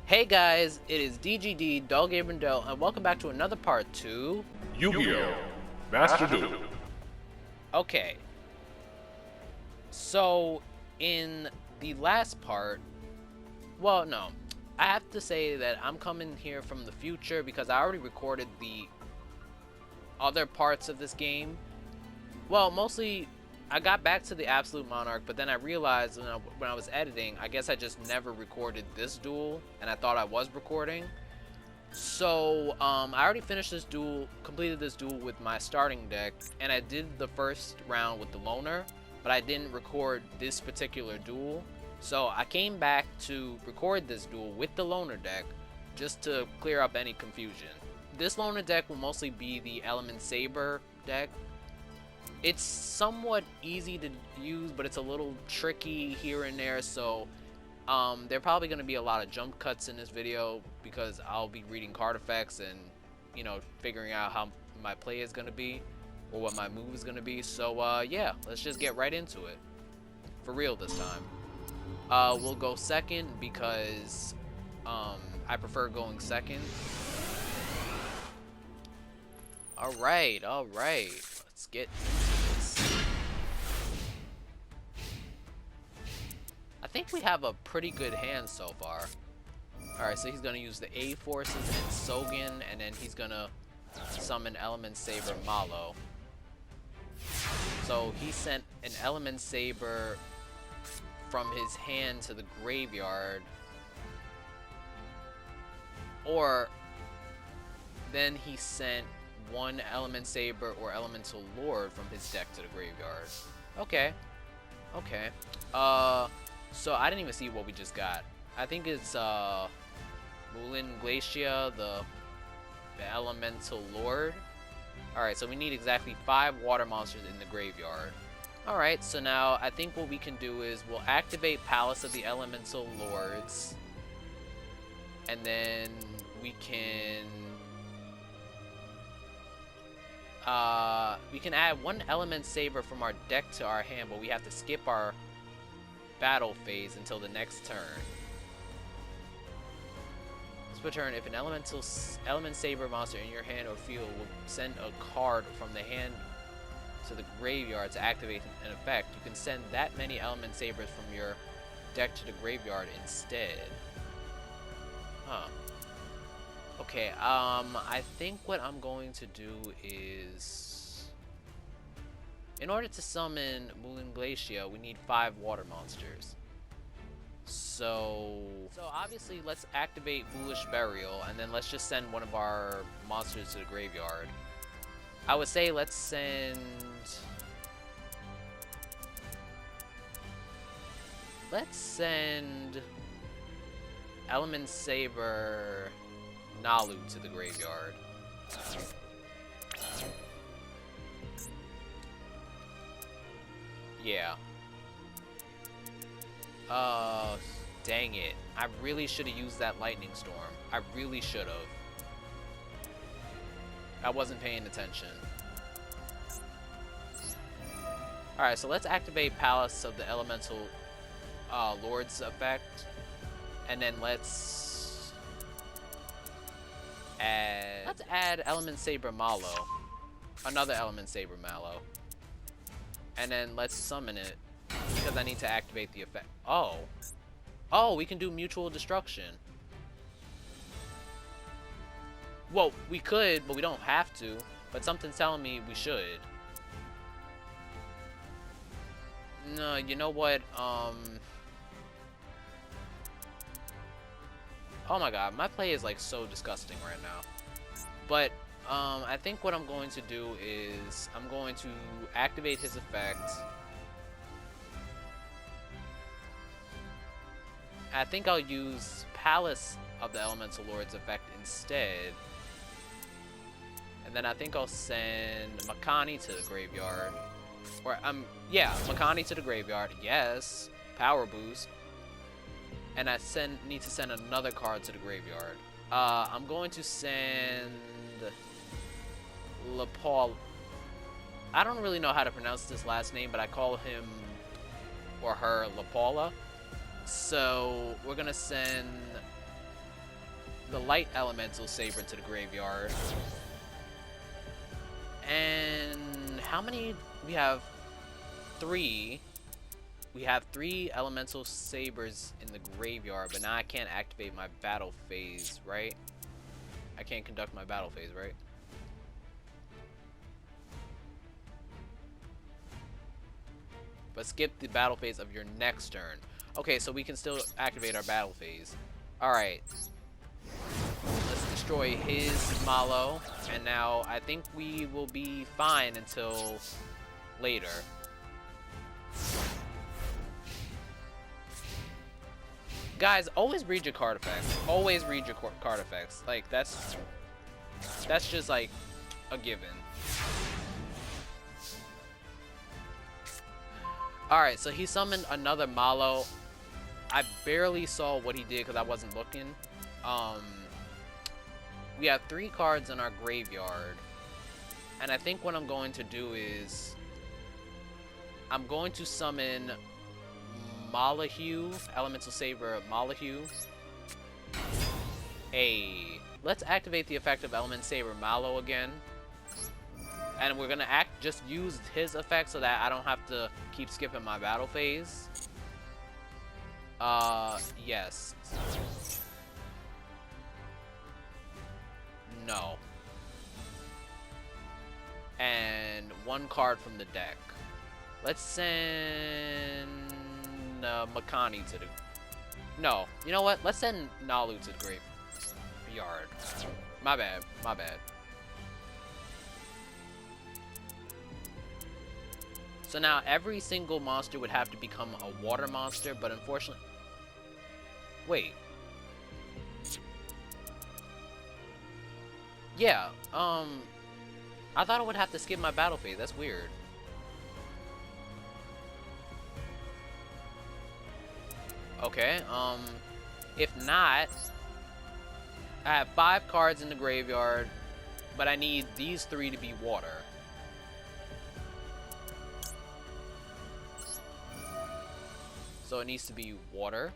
Hey guys, it is DGD, Dull Gamer Dell, and welcome back to another part 2. Yu-Gi-Oh! Master Duel. Okay, so in the last part, well, no, I have to say that I'm coming here from the future because I already recorded the other parts of this game. Well, mostly I got back to the Absolute Monarch, but then I realized when I was editing, I guess I just never recorded this duel, and I thought I was recording. So, I already finished this duel, completed this duel with my starting deck, and I did the first round with the loner, but I didn't record this particular duel. So I came back to record this duel with the loner deck, just to clear up any confusion. This loner deck will mostly be the Element Saber deck. It's somewhat easy to use, but it's a little tricky here and there, so there are probably going to be a lot of jump cuts in this video because I'll be reading card effects and, figuring out how my play is going to be or what my move is going to be. So, yeah, let's just get right into it. For real this time. We'll go second because I prefer going second. Alright. Let's get into this. I think we have a pretty good hand so far. Alright, so he's going to use the A forces and Sogen, and then he's going to summon Element Saber Malo. So he sent an Element Saber from his hand to the graveyard. Or then he sent one Element Saber or Elemental Lord from his deck to the graveyard. Okay. So I didn't even see what we just got. I think it's Moulin Glacia, the Elemental Lord. Alright, so we need exactly 5 water monsters in the graveyard. Alright, so now I think what we can do is we'll activate Palace of the Elemental Lords. And then we can add one Element Saber from our deck to our hand, but we have to skip our battle phase until the next turn. This turn, if an Element Saber monster in your hand or field will send a card from the hand to the graveyard to activate an effect, you can send that many Element Sabers from your deck to the graveyard instead. Huh. Okay, I think what I'm going to do is, in order to summon Moulin Glacia, we need 5 water monsters. So obviously let's activate Foolish Burial, and then let's just send one of our monsters to the graveyard. I would say let's send Element Saber Nalu to the graveyard. Yeah. Dang it. I really should have used that Lightning Storm. I really should have. I wasn't paying attention. Alright, so let's activate Palace of the Elemental Lord's effect. And then let's add Element Saber Malo. Another Element Saber Malo. And then let's summon it because I need to activate the effect. Oh, we can do Mutual Destruction. Well, we could, but we don't have to. But something's telling me we should. No, you know what? Oh my god, my play is like so disgusting right now. But I think what I'm going to do is I'm going to activate his effect. I think I'll use Palace of the Elemental Lord's effect instead. And then I think I'll send Makani to the graveyard. Or, yeah, Makani to the graveyard. Yes. Power boost. And I need to send another card to the graveyard. I'm going to send Paul. I don't really know how to pronounce this last name, but I call him or her La Paula. So we're gonna send the light elemental saber to the graveyard. And how many? We have 3. We have 3 elemental sabers in the graveyard, but now I can't activate my battle phase, right? I can't conduct my battle phase, right? But skip the battle phase of your next turn. Okay, so we can still activate our battle phase. Alright. Let's destroy his Malo. And now I think we will be fine until later. Guys, always read your card effects. Always read your card effects. Like, that's just like a given. Alright, so he summoned another Malo. I barely saw what he did because I wasn't looking. We have 3 cards in our graveyard. And I think what I'm going to do is I'm going to summon Malahue, Elemental Saber Malahue. Let's activate the effect of Element Saber Malo again. And we're gonna just use his effect so that I don't have to keep skipping my battle phase. Yes. No. And 1 card from the deck. Let's send Makani to the... No. You know what? Let's send Nalu to the graveyard. My bad. My bad. So now every single monster would have to become a water monster, but unfortunately... Wait. Yeah, I thought I would have to skip my battle phase. That's weird. Okay, if not, I have 5 cards in the graveyard, but I need these 3 to be water. So it needs to be water.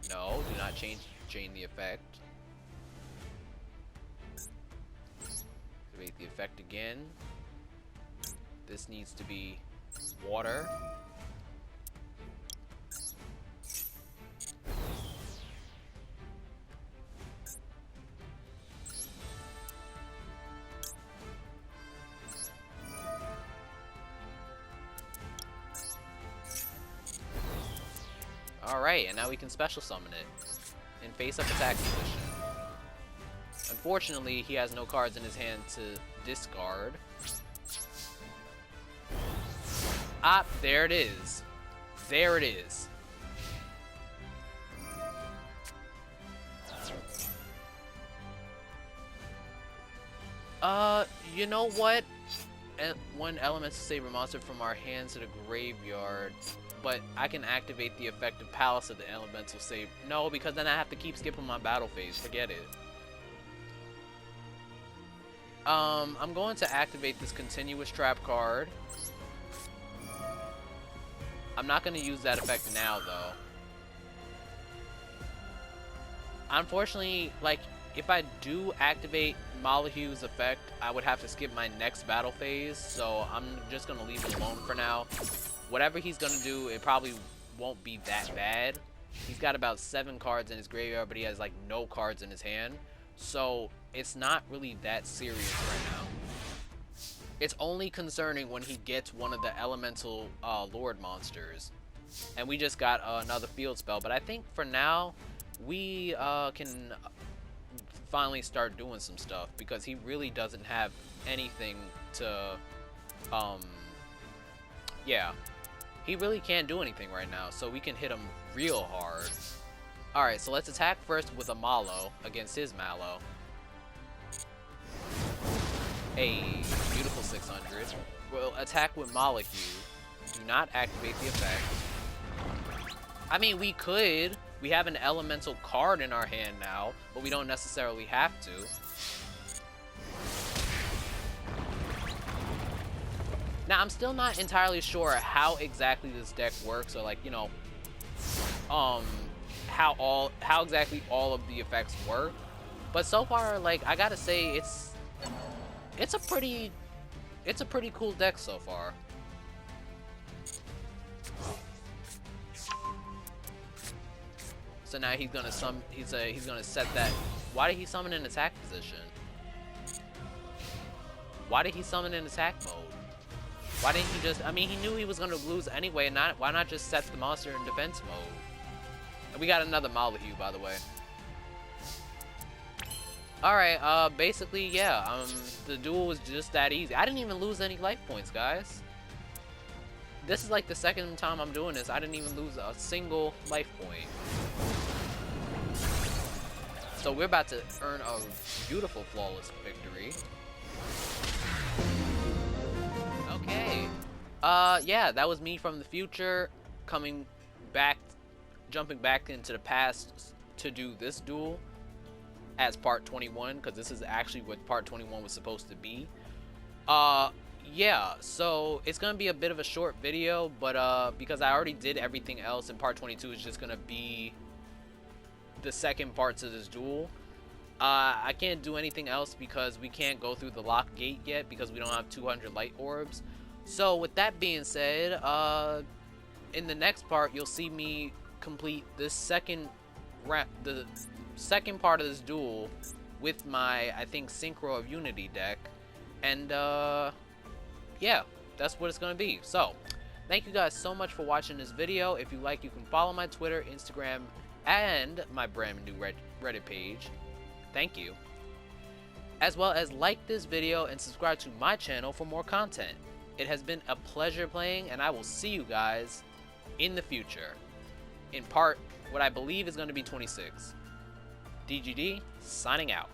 No, do not change the effect. Activate the effect again. This needs to be water. Alright, and now we can special summon it in face-up attack position. Unfortunately, he has no cards in his hand to discard. Ah, there it is. There it is. You know what? One Elemental Saber monster from our hands to the graveyard. But I can activate the effect of Palace of the Elemental Saber. No, because then I have to keep skipping my battle phase. Forget it. I'm going to activate this Continuous Trap card. I'm not going to use that effect now, though. Unfortunately, like, if I do activate Malahue's effect, I would have to skip my next battle phase. So I'm just going to leave it alone for now. Whatever he's going to do, it probably won't be that bad. He's got about 7 cards in his graveyard, but he has, like, no cards in his hand. So it's not really that serious right now. It's only concerning when he gets one of the elemental Lord monsters. And we just got another field spell. But I think for now, we can finally start doing some stuff. Because he really doesn't have anything to... yeah. He really can't do anything right now. So we can hit him real hard. Alright, so let's attack first with a Malo against his Malo. A beautiful 600. We'll attack with Malahue. Do not activate the effect. I mean, we could. We have an elemental card in our hand now, but we don't necessarily have to. Now, I'm still not entirely sure how exactly this deck works, or like, you know, how exactly all of the effects work. But so far, like, I gotta say, it's a pretty cool deck so far. So now he's gonna he's gonna set that. Why did he summon in attack position? Why did he summon in attack mode? Why didn't he just? I mean, he knew he was gonna lose anyway. Why not just set the monster in defense mode? And we got another Molyneux, by the way. Alright, basically, yeah, the duel was just that easy. I didn't even lose any life points, guys. This is like the second time I'm doing this. I didn't even lose a single life point. So we're about to earn a beautiful, flawless victory. Okay. Yeah, that was me from the future coming back, jumping back into the past to do this duel as part 21, because this is actually what part 21 was supposed to be. Yeah, so it's gonna be a bit of a short video, but because I already did everything else, and part 22 is just gonna be the second part to this duel. I can't do anything else because we can't go through the lock gate yet because we don't have 200 light orbs. So with that being said, in the next part you'll see me complete this second part of this duel with my, I think, Synchro of Unity deck, and yeah, that's what it's gonna be. So thank you guys so much for watching this video. If you like, you can follow my Twitter, Instagram, and my brand new Reddit page. Thank you. As well as like this video and subscribe to my channel for more content. It has been a pleasure playing, and I will see you guys in the future in part what I believe is going to be 26. DGD, signing out.